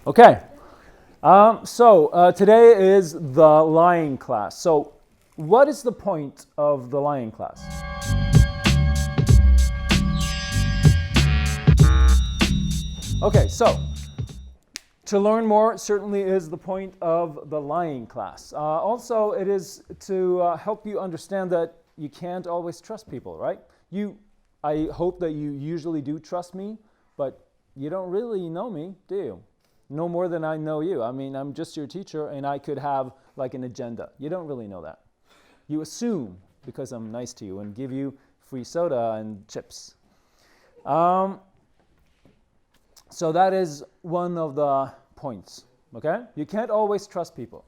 Okay, so today is the lying class. So what is the point of the lying class? Okay, so to learn more certainly is the point of the lying class. Also, it is to help you understand that you can't always trust people, right? I hope that you usually do trust me, but you don't really know me, do you? No more than I know you. I mean, I'm just your teacher and I could have like an agenda. You don't really know that. You assume because I'm nice to you and give you free soda and chips. So that is one of the points, okay? You can't always trust people.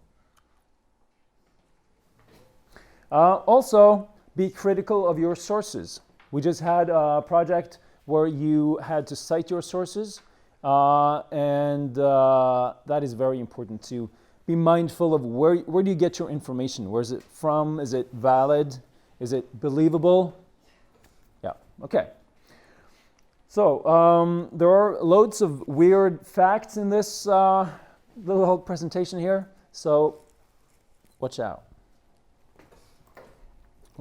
Also, be critical of your sources. We just had a project where you had to cite your sources, and that is very important to be mindful of where do you get your information? Where is it from? Is it valid? Is it believable? Yeah, okay. So there are loads of weird facts in this little presentation here, so watch out.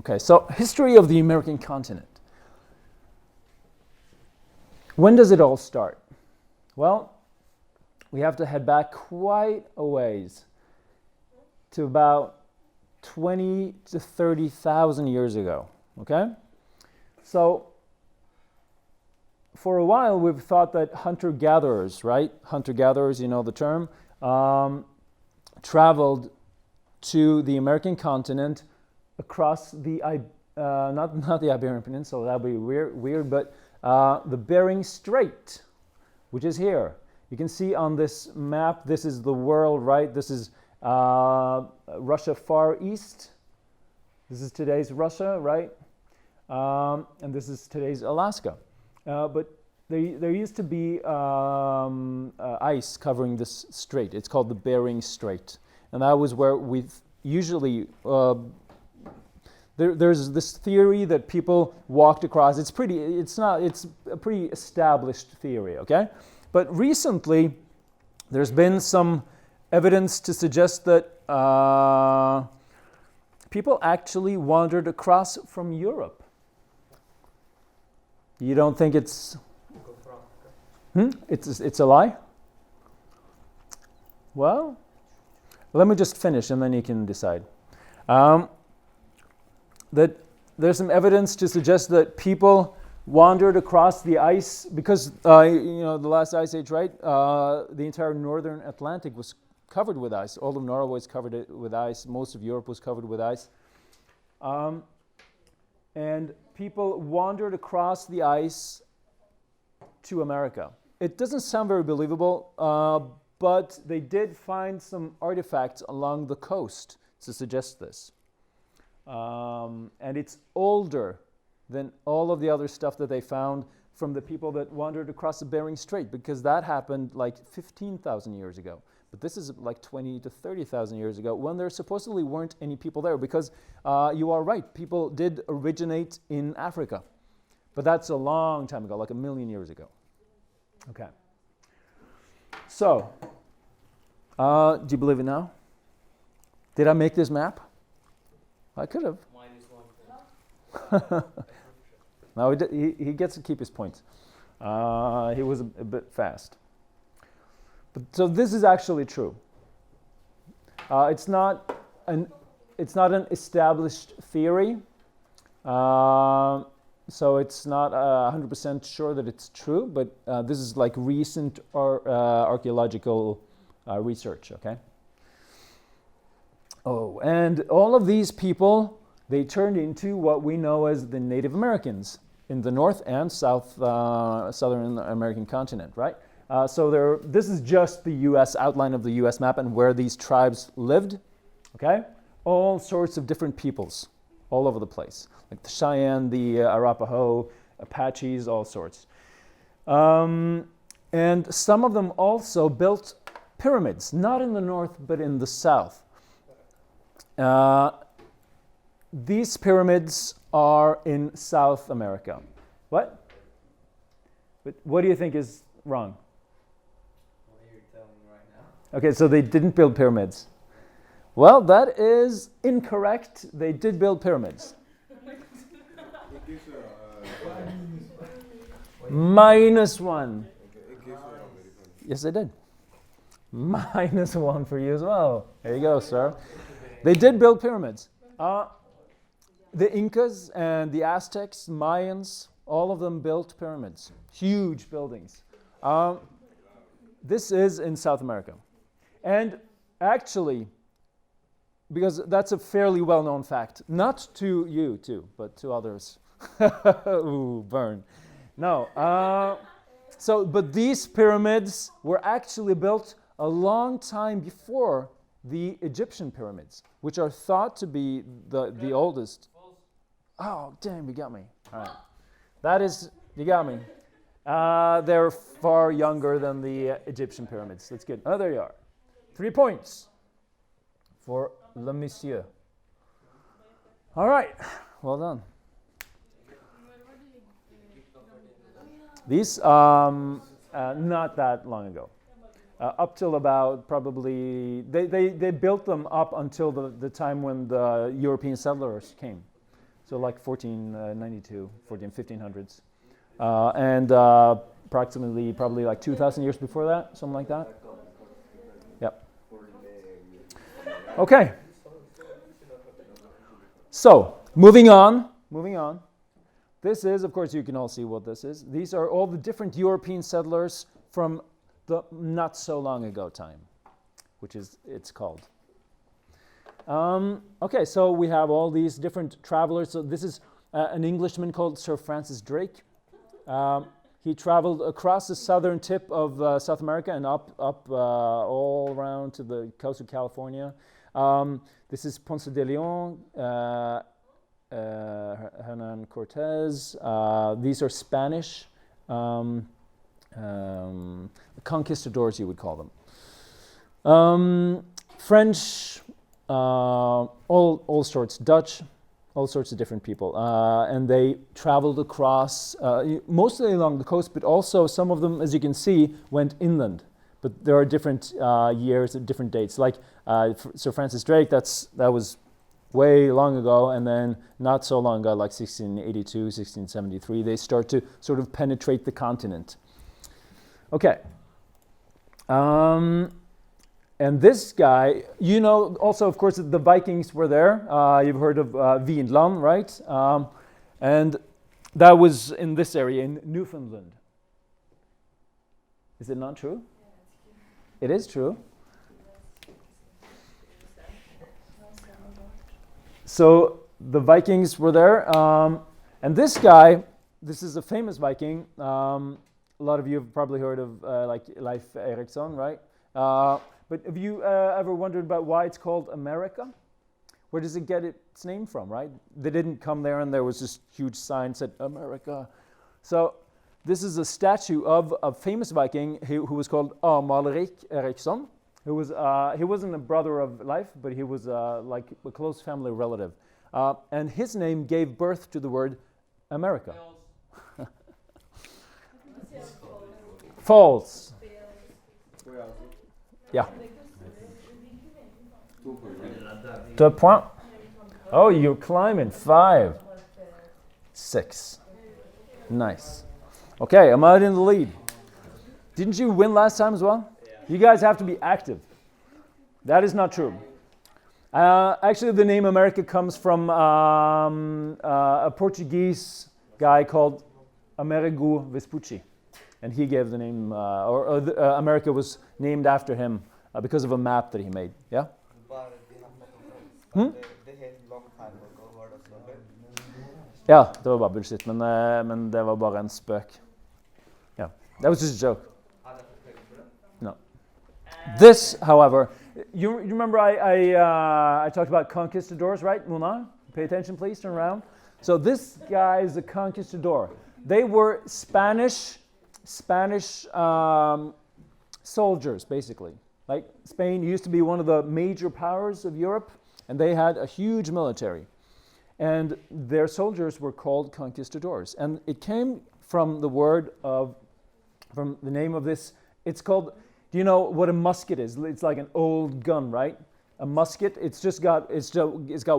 Okay, so history of the American continent. When does it all start? Well, we have to head back quite a ways to about 20 to 30,000 years ago, okay? So for a while, we've thought that hunter-gatherers, right? Hunter-gatherers, you know the term, traveled to the American continent across the, not the Iberian Peninsula, that would be weird, but the Bering Strait, which is here. You can see on this map, this is the world, right? This is Russia far east. This is today's Russia, right? And this is today's Alaska. But there used to be ice covering this strait. It's called the Bering Strait. And that was where we usually, there's this theory that people walked across. It's a pretty established theory, okay? But recently, there's been some evidence to suggest that people actually wandered across from Europe. You don't think it's a lie? Well, let me just finish and then you can decide. That there's some evidence to suggest that people wandered across the ice because the last ice age, right? The entire northern Atlantic was covered with ice. All of Norway was covered with ice. Most of Europe was covered with ice. And people wandered across the ice to America. It doesn't sound very believable, but they did find some artifacts along the coast to suggest this. And it's older than all of the other stuff that they found from the people that wandered across the Bering Strait, because that happened like 15,000 years ago. But this is like 20 to 30,000 years ago when there supposedly weren't any people there, because you are right, people did originate in Africa. But that's a long time ago, like 1 million years ago. Okay. So, do you believe it now? Did I make this map? I could have. No, he gets to keep his points. He was a bit fast. So this is actually true. It's not an established theory, so it's not 100% sure that it's true. But this is like recent archaeological research. Okay. Oh, and all of these people, they turned into what we know as the Native Americans in the North and Southern American continent, right? So this is just the U.S. outline of the U.S. map and where these tribes lived, okay? All sorts of different peoples all over the place, like the Cheyenne, the Arapaho, Apaches, all sorts. And some of them also built pyramids, not in the north, but in the south. These pyramids are in South America. What? But what do you think is wrong? Well, you're telling me Okay, so they didn't build pyramids. Well, that is incorrect. They did build pyramids. -1. Yes, they did. -1 for you as well. There you go, sir. They did build pyramids. The Incas and the Aztecs, Mayans, all of them built pyramids. Huge buildings. This is in South America. And actually, because that's a fairly well-known fact, not to you too, but to others. Ooh, burn. No. But these pyramids were actually built a long time before the Egyptian pyramids, which are thought to be the oldest. Oh, damn, you got me. All right. That is, you got me. They're far younger than the Egyptian pyramids. That's good. Oh, there you are. 3 points for le monsieur. All right. Well done. These, not that long ago. Up till about probably, they built them up until the time when the European settlers came. So like 1492, 1500s. And approximately probably like 2,000 years before that, something like that. Yep. Okay. So, moving on. This is, of course, you can all see what this is. These are all the different European settlers from the not so long ago time, which is it's called. Okay, so we have all these different travelers. So this is an Englishman called Sir Francis Drake. He traveled across the southern tip of South America and up all around to the coast of California. This is Ponce de Leon, Hernan Cortez. These are Spanish conquistadors, you would call them. French, all sorts, Dutch, all sorts of different people. And they traveled across, mostly along the coast, but also some of them, as you can see, went inland. But there are different years and different dates. Like Sir Francis Drake, that was way long ago, and then not so long ago, like 1682, 1673, they start to sort of penetrate the continent. Okay. And this guy, you know, also, of course, the Vikings were there. You've heard of Vinland, right? And that was in this area, in Newfoundland. Is it not true? It is true. So the Vikings were there. And this guy, this is a famous Viking. A lot of you have probably heard of like Leif Erikson, right? But have you ever wondered about why it's called America? Where does it get its name from, right? They didn't come there and there was this huge sign that said America. So this is a statue of a famous Viking who was called Amalrik Eriksson. He wasn't a brother of Leif, but he was like a close family relative. And his name gave birth to the word America. False. Yeah. 2 points. Oh, you're climbing. 5. 6. Nice. Okay, I'm out in the lead. Didn't you win last time as well? Yeah. You guys have to be active. That is not true. Actually, the name America comes from a Portuguese guy called Amerigo Vespucci. And he gave the name, America was named after him because of a map that he made. Yeah? Ja, det var bare bullshit, men det var bare en spøk. Yeah, that was just a joke. No. This, however, you remember I talked about conquistadors, right? Muna, pay attention, please. Turn around. So this guy is a conquistador. They were Spanish soldiers, basically. Like Spain used to be one of the major powers of Europe, and they had a huge military. And their soldiers were called conquistadors. And it came from the name of this. It's called Do you know what a musket is? It's like an old gun, right? A musket, it's got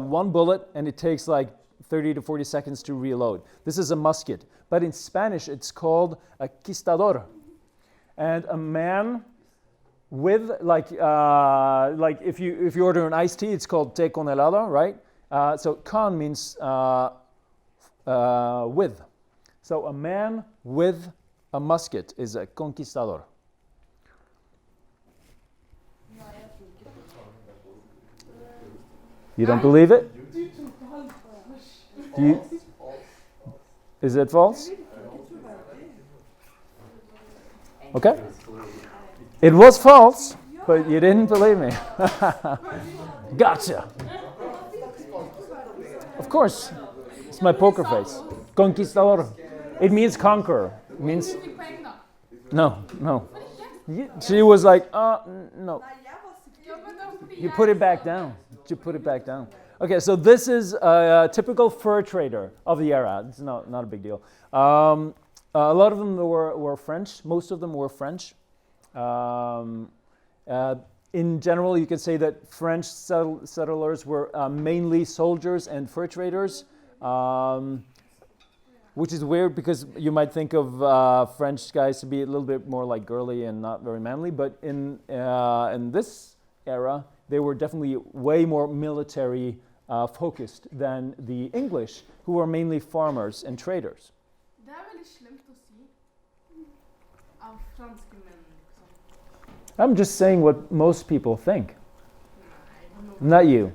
one bullet and it takes like 30 to 40 seconds to reload. This is a musket. But in Spanish, it's called a quistador. And a man with, like if you order an iced tea, it's called té con helado, right? So con means with. So a man with a musket is a conquistador. You don't believe it? Is it false? Okay. It was false, but you didn't believe me. Gotcha. Of course. It's my poker face. Conquistador. It means conqueror. It means... No. She was like, no. You put it back down. Okay, so this is a typical fur trader of the era. It's not a big deal. A lot of them were French. Most of them were French. In general, you could say that French settlers were mainly soldiers and fur traders, which is weird because you might think of French guys to be a little bit more like girly and not very manly. But in this era, they were definitely way more military focused than the English, who were mainly farmers and traders. Det veldig slemt å si av franske menn. I'm just saying what most people think. Not you.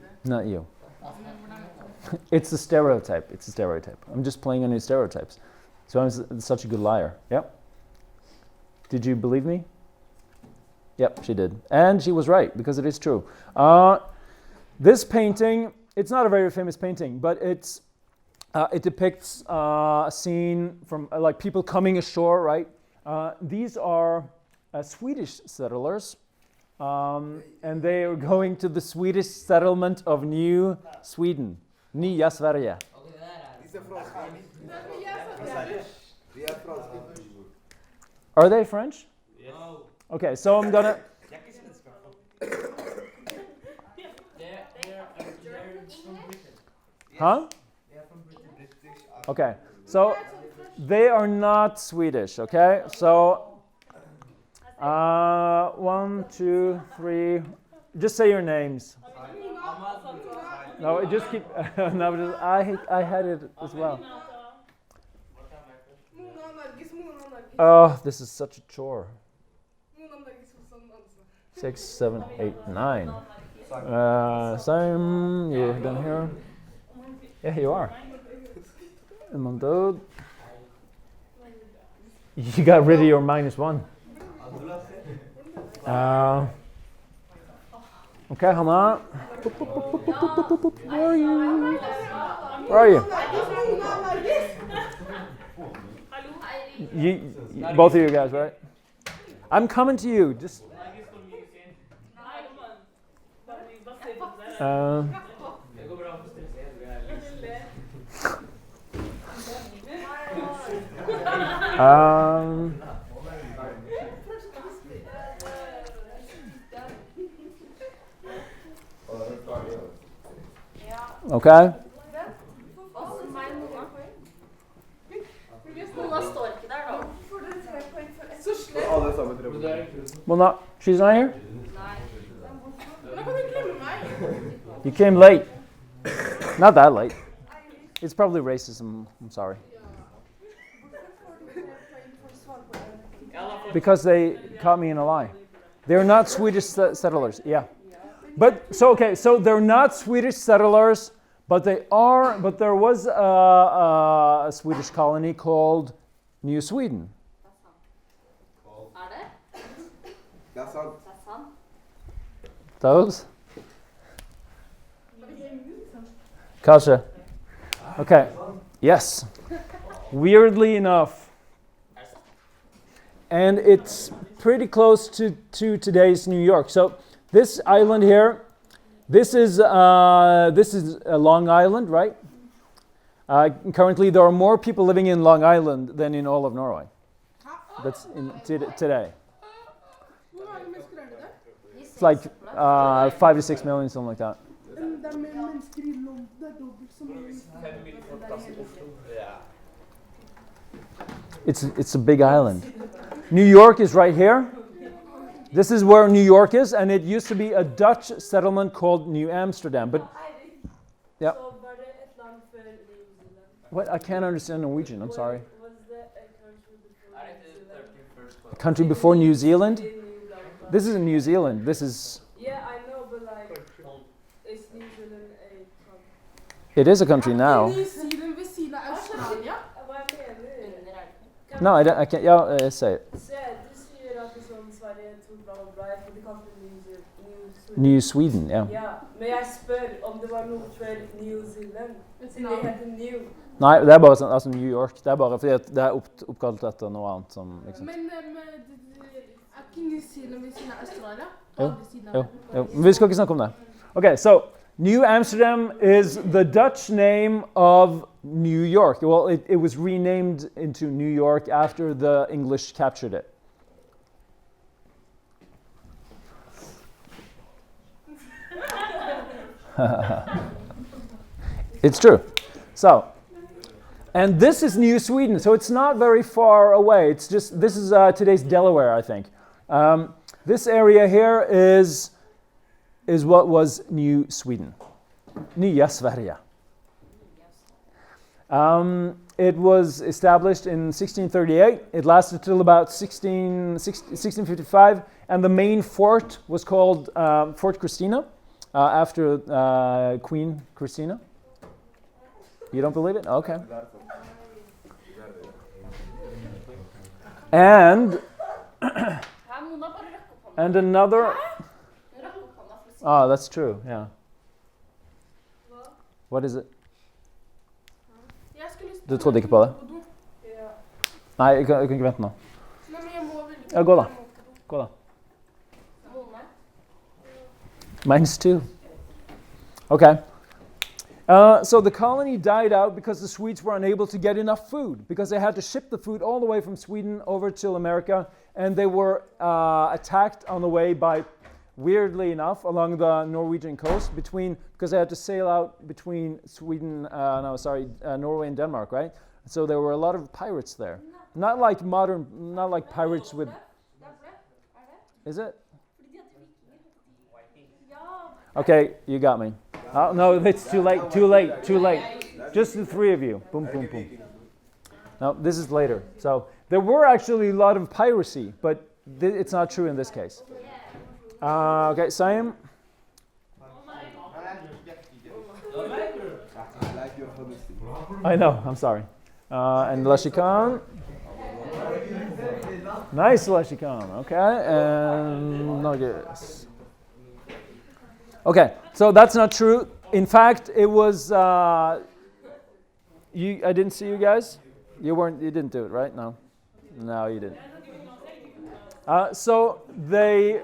It's a stereotype. I'm just playing on your stereotypes. So I'm such a good liar. Yep. Did you believe me? Yep, she did. And she was right, because it is true. This painting, it's not a very famous painting, but it depicts a scene from like people coming ashore, right? These are Swedish settlers, and they are going to the Swedish settlement of New Sweden. Nya Sverige. Are they French? No. Okay, so I'm gonna... Huh? Okay, so they are not Swedish, okay? So, 1, 2, 3, just say your names. No, just keep, no, I had it as well. Oh, this is such a chore. 6, 7, 8, 9. Sam, you're done here. Yeah, you are. You got rid of your -1. Okay, Hannah. Where are you? Where are you? Both of you guys, right? I'm coming to you. Just. Okay. Well, not. She's not here. You came late. Not that late. It's probably racism. I'm sorry. Because they caught me in a lie. They're not Swedish settlers. Yeah. But so okay, so they're not Swedish settlers, but they are. But there was a Swedish colony called New Sweden. Those? Kasha. Okay. Yes. Weirdly enough. And it's pretty close to today's New York. So this island here, this is a Long Island, right? Currently, there are more people living in Long Island than in all of Norway. That's today. It's like 5 to 6 million, something like that. It's a big island. New York is right here. This is where New York is, and it used to be a Dutch settlement called New Amsterdam. But yeah, what? I can't understand Norwegian. I'm sorry. A country before New Zealand? This isn't New Zealand. This is. Yeah, I know, but like, is New Zealand a country? It is a country now. New Zealand ved siden af Australia. No, I can't. Yeah, say it. Du sier at liksom Sverige tok bla bla bla, for de kalte det New Sweden, ja. Ja, men jeg spør om det var noe før New Zealand. Siden det heter New. Nei, det er bare sånn, altså New York. Det er bare fordi at det er oppkalt etter noe annet som liksom. Men er ikke New Zealand ved siden av Australia? Jo. Men vi skal ikke snakke om det. Okay, so New Amsterdam is the Dutch name of New York. Well, it was renamed into New York after the English captured it. It's true. So, and this is New Sweden, so it's not very far away. It's just, this is today's Delaware, I think. This area here is what was New Sweden. Nya Sverige. It was established in 1638. It lasted till about 1655, and the main fort was called Fort Christina, after Queen Christina. You don't believe it? Okay. And another. Oh, that's true. Yeah. What is it? Du trodde ikke på det? Nei, jeg kan ikke vente nå. Ja, gå da. Gå da. Mine's too. Okay. So the colony died out because the Swedes were unable to get enough food, because they had to ship the food all the way from Sweden over to America, and they were attacked on the way by, weirdly enough, along the Norwegian coast because they had to sail out between Norway and Denmark, right? So there were a lot of pirates there. Not like pirates with. Is it? Okay, you got me. Oh, no, it's too late. Just the three of you. Boom, boom, boom. No, this is later. So there were actually a lot of piracy, but it's not true in this case. Okay, Sam. I know, I'm sorry. And Lashikan. Nice, Lashikan. Okay, and Nuggets. Okay, so that's not true. In fact, it was. I didn't see you guys. You didn't do it, right? No, you didn't. So they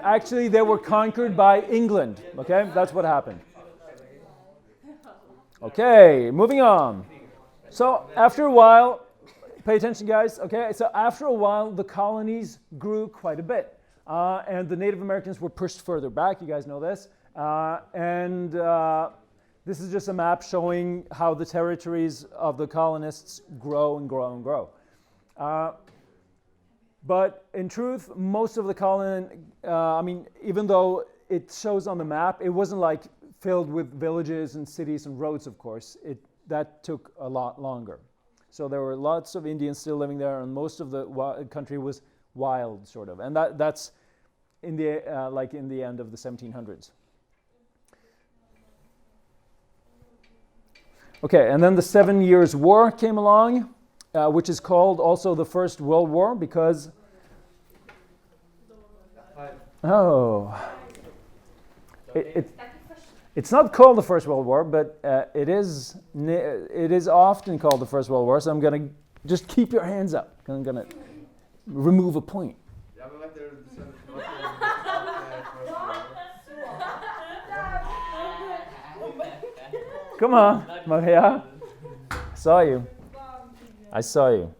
were conquered by England. Okay, that's what happened. Okay, moving on. So after a while, pay attention, guys. Okay, so after a while, the colonies grew quite a bit, and the Native Americans were pushed further back. You guys know this. This is just a map showing how the territories of the colonists grow and grow and grow. But in truth, most of the colony, even though it shows on the map, it wasn't like filled with villages and cities and roads, of course. That took a lot longer. So there were lots of Indians still living there, and most of the country was wild, sort of. And that's in the end of the 1700s. Okay, and then the 7 Years' War came along, which is called also the First World War because. Oh. It's not called the First World War, but it is often called the First World War. So I'm going to just keep your hands up. I'm going to remove a point. Come on, Maria. I saw you.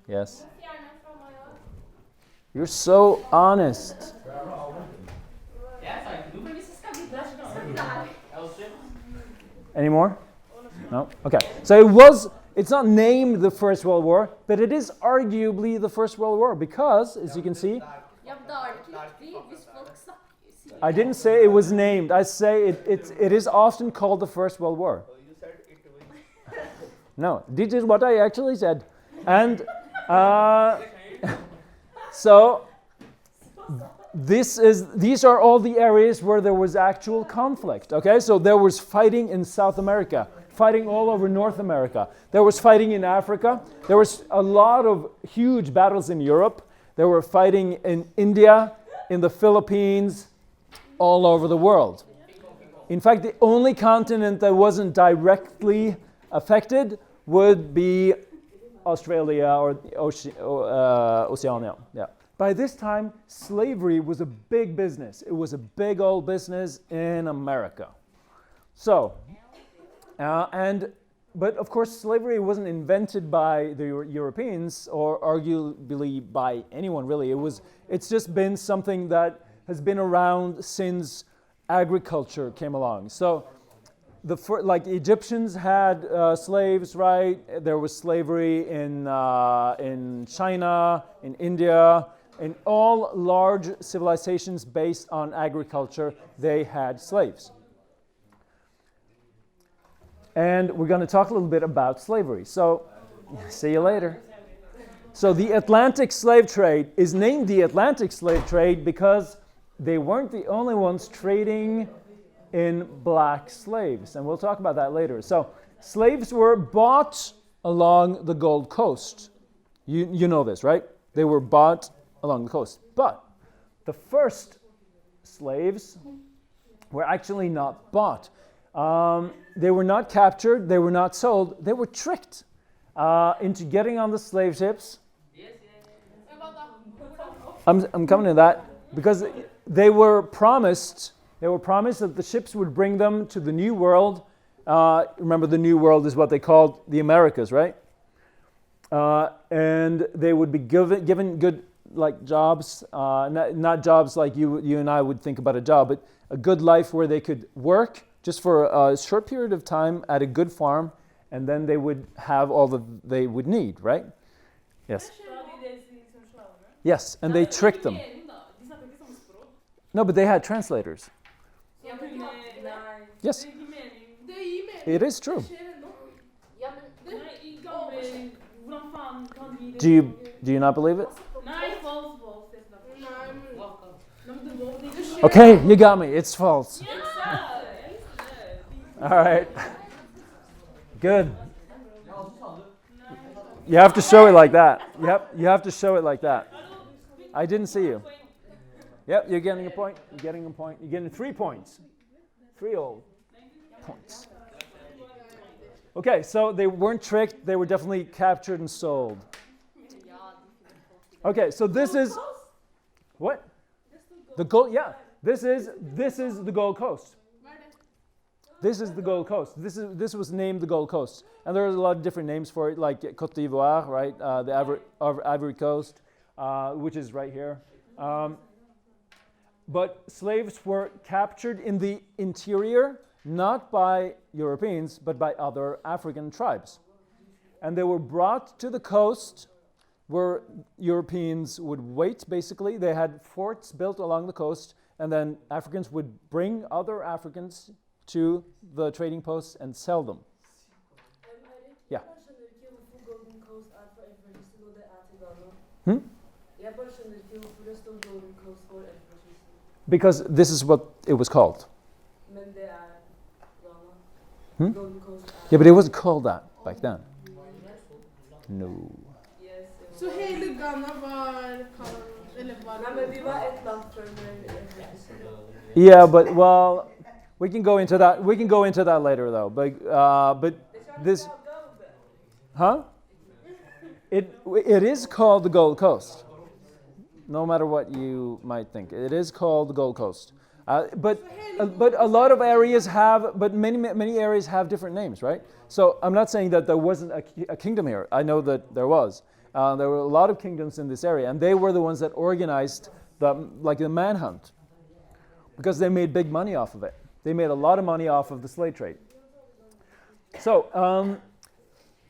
Yes. You're so honest. Any more? No? Okay. So it's not named the First World War, but it is arguably the First World War because, as you can see, Ja, men da er det ikke riktig hvis folk sier I didn't say it was named. I say it is often called the First World War. You said it will. No, this is what I actually said. And so these are all the areas where there was actual conflict. Okay, so there was fighting in South America, fighting all over North America. There was fighting in Africa. There was a lot of huge battles in Europe. There were fighting in India, in the Philippines, all over the world. In fact, the only continent that wasn't directly affected would be Australia or Oceania. Yeah. By this time, slavery was a big business. It was a big old business in America. So, but of course, slavery wasn't invented by the Europeans or arguably by anyone really. It's just been something that has been around since agriculture came along. So, like Egyptians had slaves, right? There was slavery in China, in India, in all large civilizations based on agriculture. They had slaves. And we're going to talk a little bit about slavery. So, see you later. So the Atlantic slave trade is named the Atlantic slave trade because they weren't the only ones trading in black slaves. And we'll talk about that later. So slaves were bought along the Gold Coast. You know this, right? They were bought along the coast. But the first slaves were actually not bought. They were not captured, they were not sold, they were tricked into getting on the slave ships. I'm coming to that because they were promised that the ships would bring them to the New World. Remember, the New World is what they called the Americas, right? And they would be given good jobs, not jobs like you and I would think about a job, but a good life where they could work just for a short period of time at a good farm, and then they would have all that they would need, right? Yes. Yes, and they tricked them. No, but they had translators. Yes. It is true. Do you not believe it? Okay, you got me. It's false. All right. Good. You have to show it like that. Yep, you have to show it like that. I didn't see you. Yep, you're getting a point. You're getting a point. You're getting 3 points. 3 old points. Okay, so they weren't tricked. They were definitely captured and sold. Okay, so this is what? The Gold. Yeah, this is the Gold Coast. This is the Gold Coast. This was named the Gold Coast, and there are a lot of different names for it, like Côte d'Ivoire, right? The Ivory Coast, which is right here. But slaves were captured in the interior, not by Europeans, but by other African tribes, and they were brought to the coast, where Europeans would wait. Basically, they had forts built along the coast, and then Africans would bring other Africans to the trading posts and sell them. Yeah. Because this is what it was called. Hmm? Yeah, but it wasn't called that back then. No. Så hele Ghana var Yeah, but well, we can go into that. We can go into that later, though. But this, huh? It is called the Gold Coast. No matter what you might think, it is called the Gold Coast. But a lot of areas have, but many areas have different names, right? So I'm not saying that there wasn't a kingdom here. I know that there was. There were a lot of kingdoms in this area, and they were the ones that organized the manhunt, because they made big money off of it. They made a lot of money off of the slave trade. So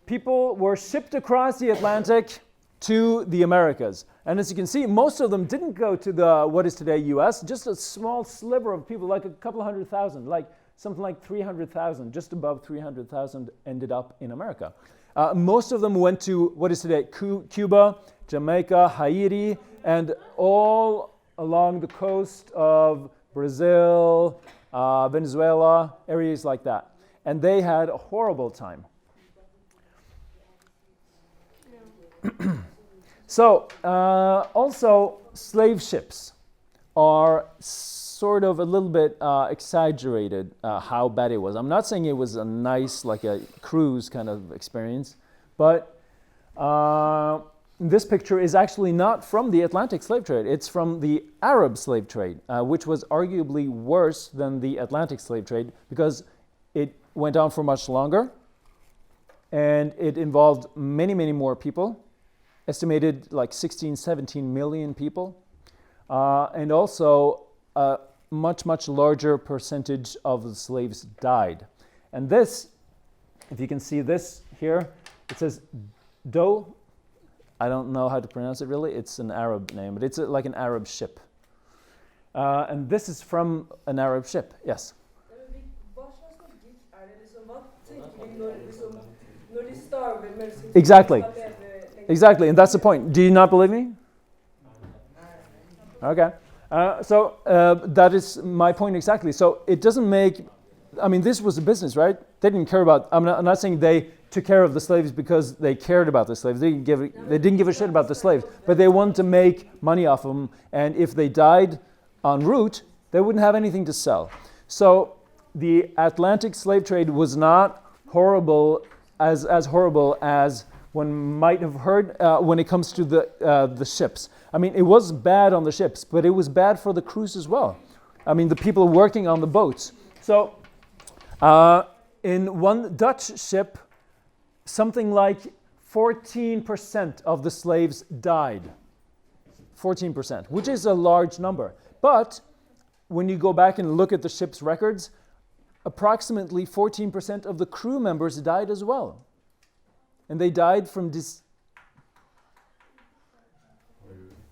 people were shipped across the Atlantic to the Americas. And as you can see, most of them didn't go to what is today US, just a small sliver of people, like a couple of 100,000, like something like 300,000, just above 300,000 ended up in America. Most of them went to what is today Cuba, Jamaica, Haiti, and all along the coast of Brazil, Venezuela, areas like that. And they had a horrible time. So, also, slave ships are sort of a little bit exaggerated how bad it was. I'm not saying it was a nice, like a cruise kind of experience, but this picture is actually not from the Atlantic slave trade. It's from the Arab slave trade, which was arguably worse than the Atlantic slave trade because it went on for much longer and it involved many, many more people. Estimated like 16, 17 million people, and also a much, much larger percentage of the slaves died. And this, if you can see this here, it says Do. I don't know how to pronounce it really. It's an Arab name, but it's like an Arab ship. And this is from an Arab ship, yes. Exactly. Exactly, and that's the point. Do you not believe me? Okay. So that is my point exactly. So it doesn't make, I mean, this was a business, right? They didn't care about, I'm not saying they took care of the slaves because they cared about the slaves. They didn't give a shit about the slaves, but they wanted to make money off them, and if they died en route, they wouldn't have anything to sell. So the Atlantic slave trade was not horrible, as horrible as one might have heard when it comes to the ships. I mean, it was bad on the ships, but it was bad for the crews as well. I mean, the people working on the boats. So in one Dutch ship, something like 14% of the slaves died. 14%, which is a large number. But when you go back and look at the ship's records, approximately 14% of the crew members died as well. And they died from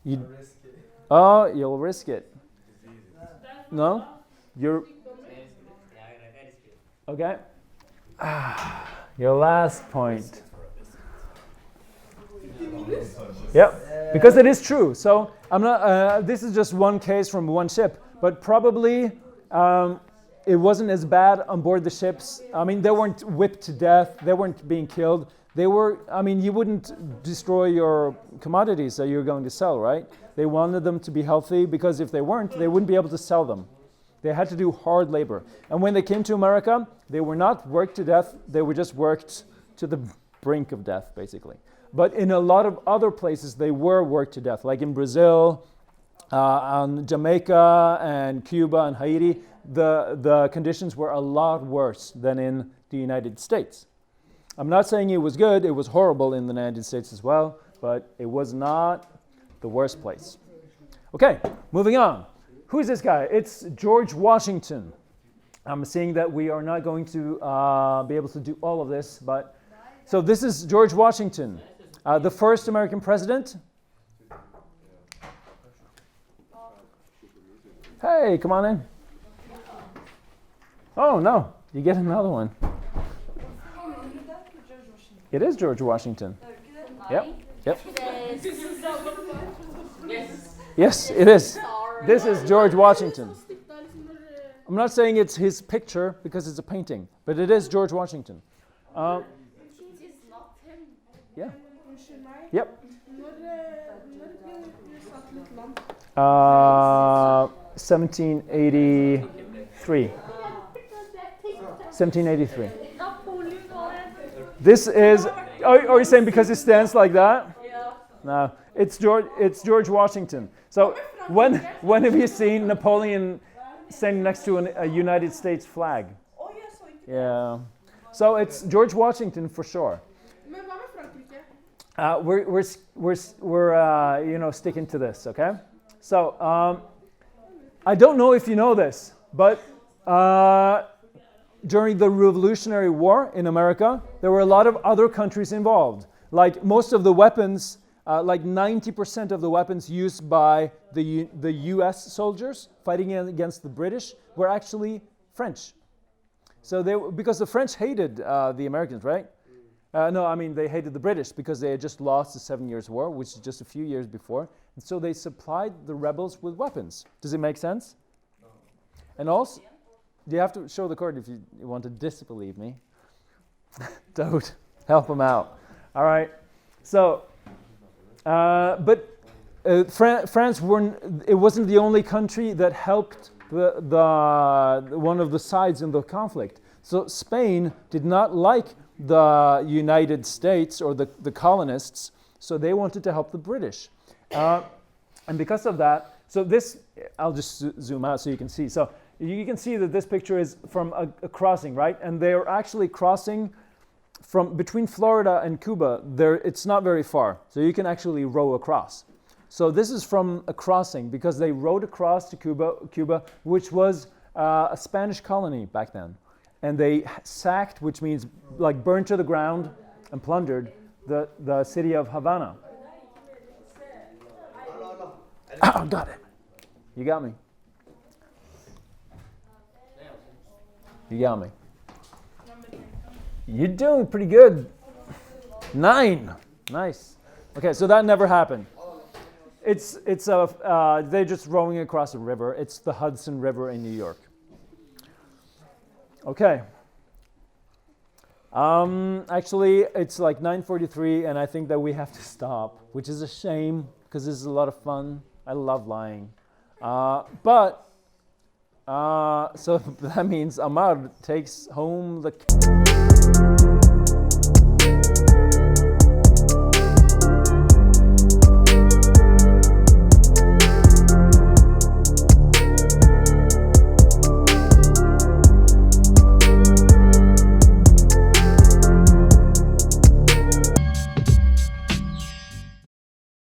you'll risk it. No? You're... Okay. Your last point. Yep, because it is true. So I'm not. This is just one case from one ship, but probably it wasn't as bad on board the ships. I mean, they weren't whipped to death. They weren't being killed. They were. I mean, you wouldn't destroy your commodities that you're going to sell, right? They wanted them to be healthy because if they weren't, they wouldn't be able to sell them. They had to do hard labor. And when they came to America, they were not worked to death. They were just worked to the brink of death, basically. But in a lot of other places, they were worked to death, like in Brazil, on Jamaica, and Cuba, and Haiti. The conditions were a lot worse than in the United States. I'm not saying it was good. It was horrible in the United States as well, but it was not the worst place. Okay, moving on. Who is this guy? It's George Washington. I'm seeing that we are not going to be able to do all of this, but so this is George Washington, the first American president. Hey, come on in. Oh no, you get another one. It is George Washington. Yep. Yes, it is. This is George Washington. I'm not saying it's his picture because it's a painting, but it is George Washington. It is not him. Yeah. Unnskyld meg. Yep. Når ble USA til et land? 1783. 1783. This is. Are you saying because it stands like that? Yeah. No, it's George Washington. So when have you seen Napoleon standing next to a United States flag? Oh, yes, so it Yeah. So it's George Washington for sure. Men hva med Frankrike? We're sticking to this, okay? So I don't know if you know this, but during the Revolutionary War in America, there were a lot of other countries involved. Like most of the weapons, like 90% of the weapons used by the US soldiers fighting against the British were actually French. So because the French hated the Americans, right? No, I mean they hated the British because they had just lost the 7 Years' War, which is just a few years before. And so they supplied the rebels with weapons. Does it make sense? And also, you have to show the card if you want to disbelieve me. Don't help them out. All right. So, France it wasn't the only country that helped the one of the sides in the conflict. So Spain did not like the United States or the colonists, so they wanted to help the British. And because of that, so this, I'll just zoom out so you can see. So you can see that this picture is from a crossing, right? And they're actually crossing from between Florida and Cuba. It's not very far, so you can actually row across. So this is from a crossing because they rowed across to Cuba, which was a Spanish colony back then. And they sacked, which means like burned to the ground and plundered the city of Havana. Oh, got it. You got me. You got me. You're doing pretty good. 9. Nice. Okay, so that never happened. They're just rowing across a river. It's the Hudson River in New York. Okay. Actually, it's like 9:43, and I think that we have to stop, which is a shame because this is a lot of fun. I love lying. So that means Amar takes home the